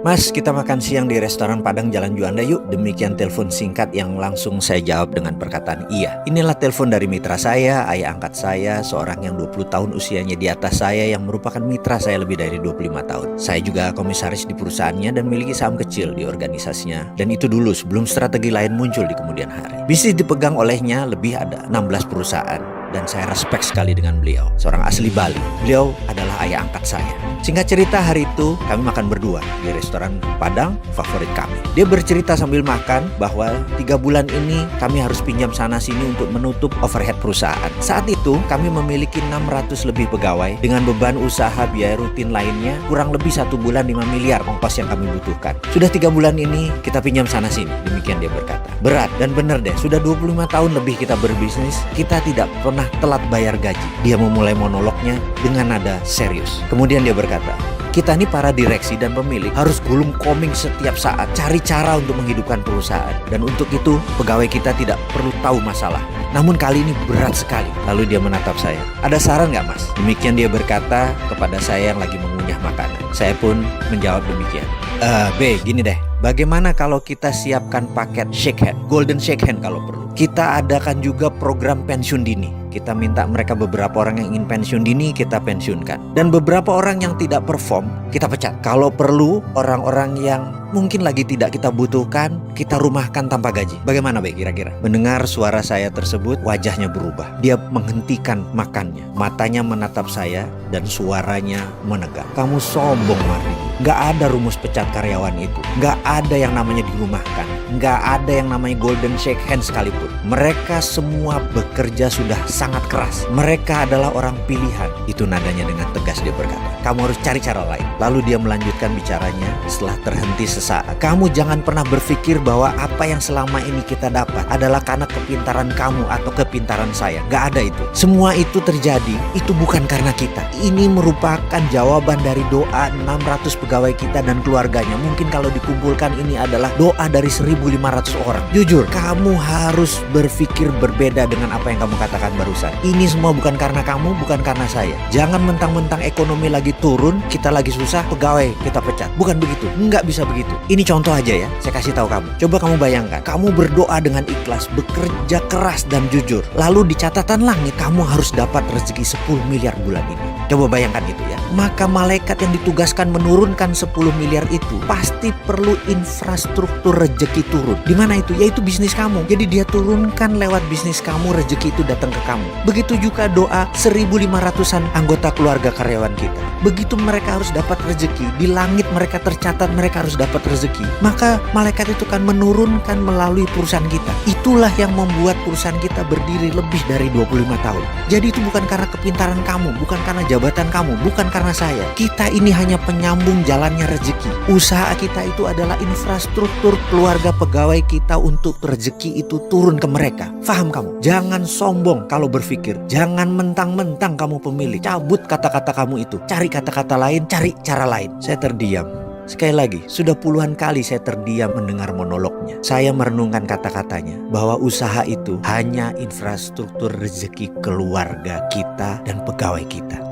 Mas, kita makan siang di restoran Padang Jalan Juanda yuk. Demikian telepon singkat yang langsung saya jawab dengan perkataan iya. Inilah telepon dari mitra saya, ayah angkat saya, seorang yang 20 tahun usianya di atas saya, yang merupakan mitra saya lebih dari 25 tahun. Saya juga komisaris di perusahaannya dan memiliki saham kecil di organisasinya. Dan itu dulu sebelum strategi lain muncul di kemudian hari. Bisnis dipegang olehnya lebih ada 16 perusahaan. Dan saya respect sekali dengan beliau, seorang asli Bali. Beliau adalah ayah angkat saya. Singkat cerita, hari itu kami makan berdua di restoran Padang favorit kami. Dia bercerita sambil makan bahwa 3 bulan ini kami harus pinjam sana sini untuk menutup overhead perusahaan. Saat itu kami memiliki 600 lebih pegawai dengan beban usaha biaya rutin lainnya kurang lebih 1 bulan 5 miliar ongkos yang kami butuhkan. Sudah 3 bulan ini kita pinjam sana sini, demikian dia berkata. Berat dan benar deh, sudah 25 tahun lebih kita berbisnis, kita tidak pernah telat bayar gaji. Dia memulai monolognya dengan nada serius. Kemudian dia berkata, kita ini para direksi dan pemilik harus gulung koming setiap saat, cari cara untuk menghidupkan perusahaan. Dan untuk itu pegawai kita tidak perlu tahu masalah. Namun kali ini berat sekali. Lalu dia menatap saya. Ada saran nggak, Mas? Demikian dia berkata kepada saya yang lagi mengunyah makanan. Saya pun menjawab demikian. B, gini deh. Bagaimana kalau kita siapkan paket shake hand, golden shake hand kalau perlu. Kita adakan juga program pensiun dini. Kita minta mereka beberapa orang yang ingin pensiun dini, kita pensiunkan. Dan beberapa orang yang tidak perform, kita pecat. Kalau perlu, orang-orang yang mungkin lagi tidak kita butuhkan, kita rumahkan tanpa gaji. Bagaimana, Be, kira-kira? Mendengar suara saya tersebut, wajahnya berubah. Dia menghentikan makannya. Matanya menatap saya dan suaranya menegang. Kamu sombong, Mardi. Gak ada rumus pecat karyawan itu. Gak ada yang namanya dirumahkan. Gak ada yang namanya golden shake hand sekalipun. Mereka semua bekerja sudah sangat keras. Mereka adalah orang pilihan. Itu nadanya dengan tegas dia berkata. Kamu harus cari cara lain. Lalu dia melanjutkan bicaranya setelah terhenti sesaat. Kamu jangan pernah berpikir bahwa apa yang selama ini kita dapat adalah karena kepintaran kamu atau kepintaran saya. Gak ada itu. Semua itu terjadi, itu bukan karena kita. Ini merupakan jawaban dari doa 600 pegawai kita dan keluarganya. Mungkin kalau dikumpulkan ini adalah doa dari 1.500 orang. Jujur, kamu harus berpikir berbeda dengan apa yang kamu katakan barusan. Ini semua bukan karena kamu, bukan karena saya. Jangan mentang-mentang ekonomi lagi turun, kita lagi susah, pegawai kita pecat. Bukan begitu, nggak bisa begitu. Ini contoh aja ya, saya kasih tahu kamu. Coba kamu bayangkan, kamu berdoa dengan ikhlas, bekerja keras dan jujur. Lalu di catatan langit, kamu harus dapat rezeki 10 miliar bulan ini. Coba bayangkan itu ya. Maka malaikat yang ditugaskan menurunkan 10 miliar itu pasti perlu infrastruktur rezeki turun. Di mana itu? Yaitu bisnis kamu. Jadi dia turunkan lewat bisnis kamu, rezeki itu datang ke kamu. Begitu juga doa 1.500-an anggota keluarga karyawan kita. Begitu mereka harus dapat rezeki, di langit mereka tercatat mereka harus dapat rezeki. Maka malaikat itu kan menurunkan melalui perusahaan kita. Itulah yang membuat perusahaan kita berdiri lebih dari 25 tahun. Jadi itu bukan karena kepintaran kamu, bukan karena jabatan kamu, bukan karena saya. Kita ini hanya penyambung jalannya rezeki. Usaha kita itu adalah infrastruktur keluarga pegawai kita untuk rezeki itu turun ke mereka. Faham kamu? Jangan sombong kalau berpikir. Jangan mentang-mentang kamu pemilik. Cabut kata-kata kamu itu. Cari kata-kata lain, cari cara lain. Saya terdiam. Sekali lagi, sudah puluhan kali saya terdiam mendengar monolognya. Saya merenungkan kata-katanya bahwa usaha itu hanya infrastruktur rezeki keluarga kita dan pegawai kita.